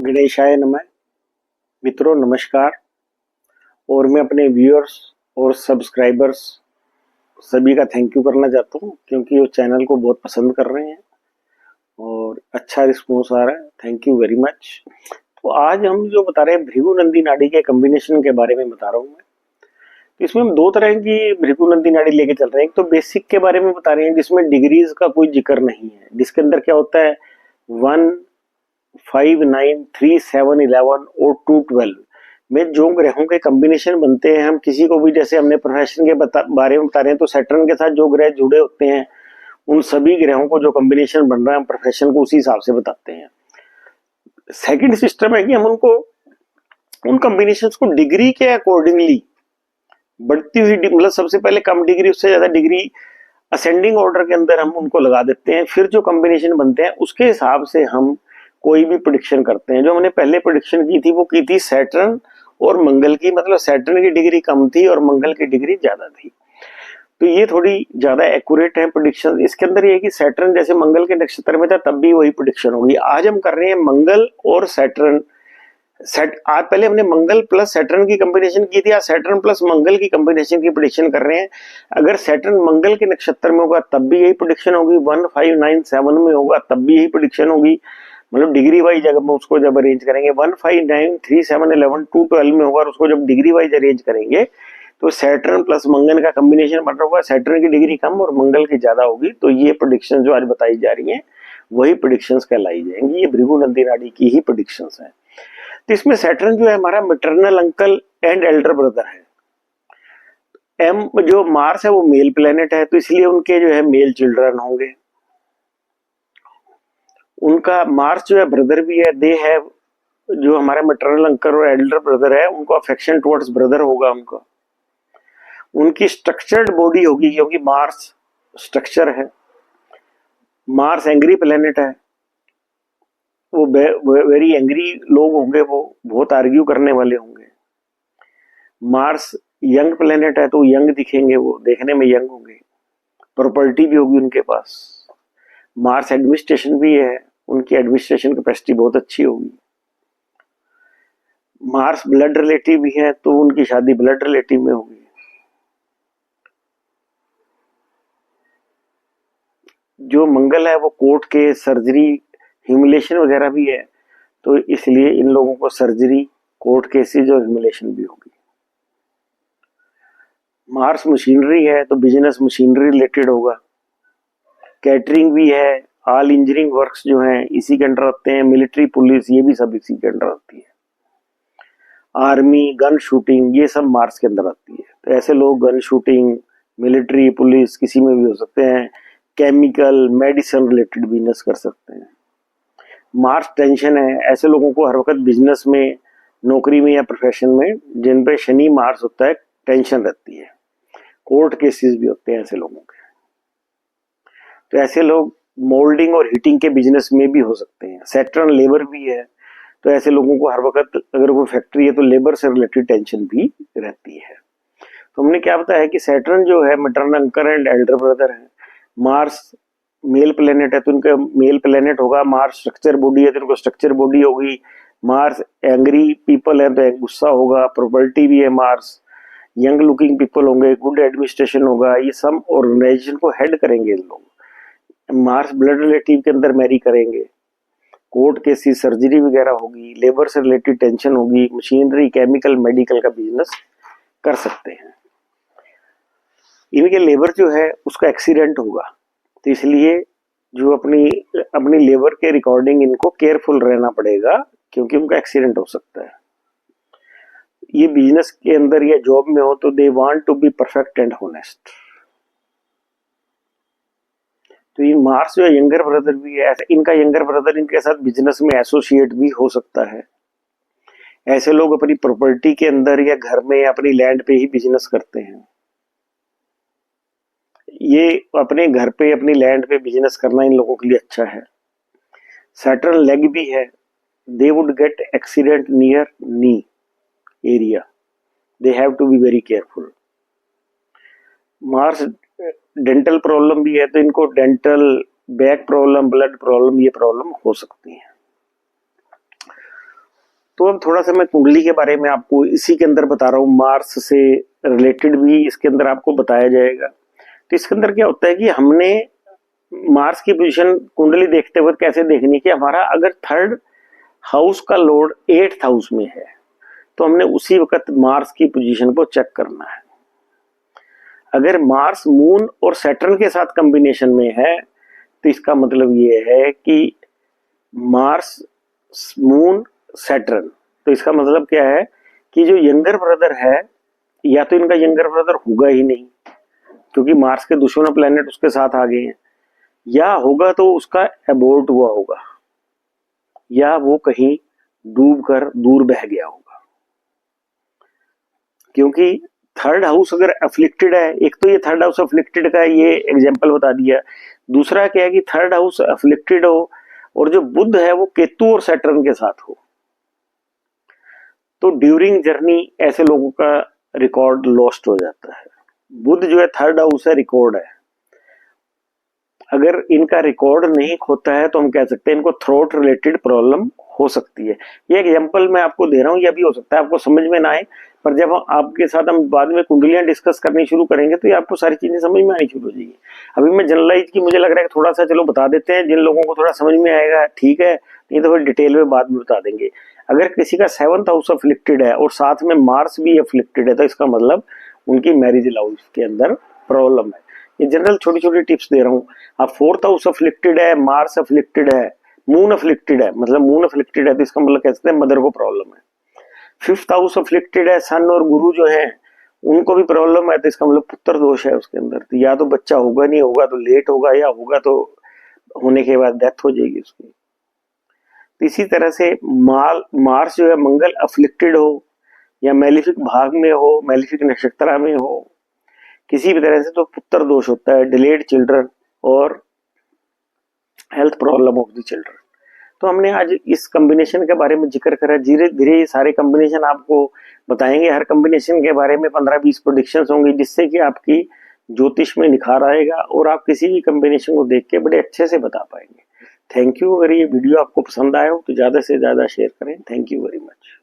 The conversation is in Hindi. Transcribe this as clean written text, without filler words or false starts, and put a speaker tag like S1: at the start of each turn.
S1: गणेशाय नमः। मित्रों नमस्कार। और मैं अपने व्यूअर्स और सब्सक्राइबर्स सभी का थैंक यू करना चाहता हूँ, क्योंकि वो चैनल को बहुत पसंद कर रहे हैं और अच्छा रिस्पॉन्स आ रहा है। Thank you very much. तो आज हम जो बता रहे हैं भृगुनंदी नाड़ी के कॉम्बिनेशन के बारे में बता रहा हूँ मैं। तो इसमें हम दो तरह की भृगुनंदी नाड़ी लेके चल रहे हैं। एक तो बेसिक के बारे में बता रहे हैं जिसमें डिग्रीज का कोई जिक्र नहीं है, जिसके अंदर क्या होता है 1, 5, 9, 3, 7, 11 और 2, 12 में जो ग्रहों के कॉम्बिनेशन बनते हैं। हम किसी को भी, जैसे हमने प्रोफेशन के बारे में बता रहे हैं, तो सैटर्न के साथ जो ग्रह जुड़े होते हैं उन सभी ग्रहों को जो कॉम्बिनेशन बन रहा है हम प्रोफेशन को उसी हिसाब से बताते हैं। सेकंड सिस्टम है कि हम उनको उन कॉम्बिनेशन को डिग्री के अकॉर्डिंगली बढ़ती हुई, मतलब सबसे पहले कम डिग्री उससे ज्यादा डिग्री असेंडिंग ऑर्डर के अंदर हम उनको लगा देते हैं। फिर जो कॉम्बिनेशन बनते हैं उसके हिसाब से हम कोई भी प्रेडिक्शन करते हैं। जो हमने पहले प्रेडिक्शन की थी वो की थी सैटर्न और मंगल की, मतलब सैटर्न की डिग्री कम थी और मंगल की डिग्री ज्यादा थी। तो ये थोड़ी ज्यादा एक्यूरेट है प्रेडिक्शन। इसके अंदर ये है कि सैटर्न जैसे मंगल के नक्षत्र में था तब भी वही प्रेडिक्शन होगी। आज हम कर रहे हैं मंगल और सैटर्न। आज पहले हमने मंगल प्लस सैटर्न की कॉम्बिनेशन की थी, आज सैटर्न प्लस मंगल की कॉम्बिनेशन की प्रेडिक्शन कर रहे हैं। अगर सैटर्न मंगल के नक्षत्र में होगा तब भी यही प्रेडिक्शन होगी, 1, 5, 9, 7 में होगा तब भी यही प्रेडिक्शन होगी। मतलब डिग्री वाइज जब हम उसको जब अरेंज करेंगे 1, 5, 9, 3, 7, 11, 2, 12 में होगा और उसको जब डिग्री वाइज अरेंज करेंगे तो सैटर्न प्लस मंगल का कॉम्बिनेशन बन रहा होगा। सैटर्न की डिग्री कम और मंगल की ज्यादा होगी। तो ये प्रेडिक्शन जो आज बताई जा रही है वही प्रेडिक्शंस कहलाई जाएंगी। ये भृगुनंदी नाड़ी की ही प्रेडिक्शंस है। तो इसमें सैटर्न जो है हमारा maternal uncle and Elder brother है। एम जो मार्स है वो मेल प्लेनेट है, तो इसलिए उनके जो है मेल चिल्ड्रन होंगे। उनका मार्स जो है ब्रदर भी है। दे है जो हमारा मैटरनल अंकल और एल्डर ब्रदर है उनको अफेक्शन टुवर्ड्स ब्रदर होगा उनका। उनकी स्ट्रक्चर्ड बॉडी होगी क्योंकि मार्स स्ट्रक्चर है। मार्स एंग्री प्लेनेट है, वो वेरी एंग्री लोग होंगे, वो बहुत आर्ग्यू करने वाले होंगे। मार्स यंग प्लेनेट है तो यंग दिखेंगे, वो देखने में यंग होंगे। प्रॉपर्टी भी होगी उनके पास। मार्स एडमिनिस्ट्रेशन भी है, उनकी एडमिनिस्ट्रेशन कैपेसिटी बहुत अच्छी होगी। मार्स ब्लड रिलेटिव भी है तो उनकी शादी ब्लड रिलेटिव में होगी। जो मंगल है वो कोर्ट के सर्जरी ह्यूमिलेशन वगैरह भी है, तो इसलिए इन लोगों को सर्जरी, कोर्ट केसेज और ह्यूमिलेशन भी होगी। मार्स मशीनरी है तो बिजनेस मशीनरी रिलेटेड होगा। कैटरिंग भी है, ऑल इंजीनियरिंग वर्क्स जो हैं इसी के अंडर आते हैं। मिलिट्री पुलिस ये भी सब इसी के अंडर आती है। आर्मी, गन शूटिंग ये सब मार्स के अंदर आती है। तो ऐसे लोग गन शूटिंग, मिलिट्री, पुलिस किसी में भी हो सकते हैं। केमिकल, मेडिसिन रिलेटेड बिजनेस कर सकते हैं। मार्स टेंशन है, ऐसे लोगों को हर वक्त बिजनेस में, नौकरी में या प्रोफेशन में जिन पे शनि मार्स होता है टेंशन रहती है। कोर्ट केसेस भी होते हैं ऐसे लोगों के। तो ऐसे लोग मोल्डिंग और हीटिंग के बिजनेस में भी हो सकते हैं। सैटर्न लेबर भी है, तो ऐसे लोगों को हर वक्त अगर कोई फैक्ट्री है तो लेबर से रिलेटेड टेंशन भी रहती है। तो हमने क्या बताया कि सैटर्न जो है maternal uncle and Elder brother है। मार्स मेल प्लेनेट है तो उनका मेल प्लेनेट होगा। मार्स स्ट्रक्चर बॉडी है तो उनको स्ट्रक्चर बॉडी होगी। मार्स एंग्री पीपल है तो गुस्सा होगा। प्रॉपर्टी भी है मार्स। यंग लुकिंग पीपल होंगे, गुड एडमिनिस्ट्रेशन होगा। ये सब ऑर्गेनाइजेशन को हेड करेंगे लोग। मार्स ब्लड रिलेटिव के अंदर मैरी करेंगे। कोर्ट केसेस, सर्जरी वगैरह होगी। लेबर से रिलेटेड टेंशन होगी। मशीनरी, केमिकल, मेडिकल का बिजनेस कर सकते हैं। इनके लेबर जो है उसका एक्सीडेंट होगा, तो इसलिए जो अपनी अपनी लेबर के रिकॉर्डिंग इनको केयरफुल रहना पड़ेगा क्योंकि उनका एक्सीडेंट हो सकता है। ये बिजनेस के अंदर या जॉब में हो तो they want to be perfect and honest. तो ये मार्स जो यंगर ब्रदर भी है, इनका यंगर ब्रदर इनके साथ बिजनेस में एसोसिएट भी हो सकता है। ऐसे लोग अपनी प्रॉपर्टी के अंदर या घर में या अपनी लैंड पे ही बिजनेस करते हैं। ये अपने घर पे, अपनी लैंड पे बिजनेस करना इन लोगों के लिए अच्छा है। सैटर्न लेग भी है। They would get accident near knee area, they have to be very careful. Mars dental problem भी है तो इनको dental, back problem, blood problem ये प्रॉब्लम हो सकती है। तो अब थोड़ा सा मैं कुंडली के बारे में आपको इसी के अंदर बता रहा हूँ, मार्स से रिलेटेड भी इसके अंदर आपको बताया जाएगा। तो इसके अंदर क्या होता है कि हमने मार्स की पोजीशन कुंडली देखते वक्त कैसे देखनी कि हमारा अगर थर्ड हाउस का लॉर्ड 8th हाउस में है तो हमने उसी वक्त मार्स की पोजीशन को चेक करना है। अगर मार्स मून और सैटर्न के साथ कॉम्बिनेशन में है तो इसका मतलब ये है कि मार्स मून सैटर्न, तो इसका मतलब क्या है कि जो यंगर ब्रदर है या तो इनका यंगर ब्रदर होगा ही नहीं क्योंकि मार्स के दुश्मन प्लेनेट उसके साथ आ गए हैं, या होगा तो उसका एबोर्ट हुआ होगा, या वो कहीं डूब कर दूर बह गया होगा। क्योंकि थर्ड हाउस अगर अफ्लिक्टेड है, एक तो ये थर्ड हाउस अफ्लिक्टेड का ये एग्जांपल बता दिया, दूसरा क्या है कि थर्ड हाउस अफ्लिक्टेड हो और जो बुध है वो केतु और सैटर्न के साथ हो, तो ड्यूरिंग जर्नी ऐसे लोगों का रिकॉर्ड लॉस्ट हो जाता है। बुध जो है थर्ड हाउस है, रिकॉर्ड है। अगर इनका रिकॉर्ड नहीं खोता है तो हम कह सकते हैं इनको थ्रोट रिलेटेड प्रॉब्लम हो सकती है। ये एग्जांपल मैं आपको दे रहा हूँ, यह भी हो सकता है आपको समझ में ना आए, पर जब आपके साथ हम बाद में कुंडलियां डिस्कस करनी शुरू करेंगे तो ये आपको सारी चीजें समझ में आनी शुरू हो जाएगी। अभी मैं जनरलाइज की मुझे लग रहा है कि थोड़ा सा चलो बता देते हैं, जिन लोगों को थोड़ा समझ में आएगा ठीक है, नहीं तो फिर डिटेल में बाद में बता देंगे। अगर किसी का 7th हाउस अफ्लिक्टेड है और साथ में मार्स भी अफ्लिक्टेड है तो इसका मतलब उनकी मैरिज लाइफ के अंदर प्रॉब्लम है। ये जनरल छोटी छोटी टिप्स दे रहा हूँ। अब 4th हाउस अफ्लिक्टेड है, मार्स अफ्लिक्टेड है, मून अफ्लिक्टेड है, मतलब मून अफ्लिक्टेड है तो इसका मतलब कह सकते हैं मदर को प्रॉब्लम है। 5th हाउस अफ्लिक्टेड है, सन और गुरु जो है उनको भी प्रॉब्लम है तो इसका मतलब पुत्र दोष है उसके अंदर, तो या तो बच्चा होगा नहीं होगा तो लेट होगा, या होगा तो होने के बाद डेथ हो जाएगी उसकी। तो इसी तरह से मार्स जो है मंगल अफ्लिक्टेड हो या मैलिफिक भाग में हो, मैलिफिक नक्षत्र में हो, किसी भी तरह से तो पुत्र दोष होता है, डिलेड चिल्ड्रन और health problem of the children. तो हमने आज इस कॉम्बिनेशन के बारे में जिक्र करा। धीरे धीरे ये सारे कॉम्बिनेशन आपको बताएंगे, हर कॉम्बिनेशन के बारे में 15-20 प्रोडिक्शंस होंगी जिससे कि आपकी ज्योतिष में निखार आएगा और आप किसी भी कॉम्बिनेशन को देख के बड़े अच्छे से बता पाएंगे। Thank you. अगर ये वीडियो आपको पसंद आया हो तो ज़्यादा से ज़्यादा शेयर करें। Thank you very much.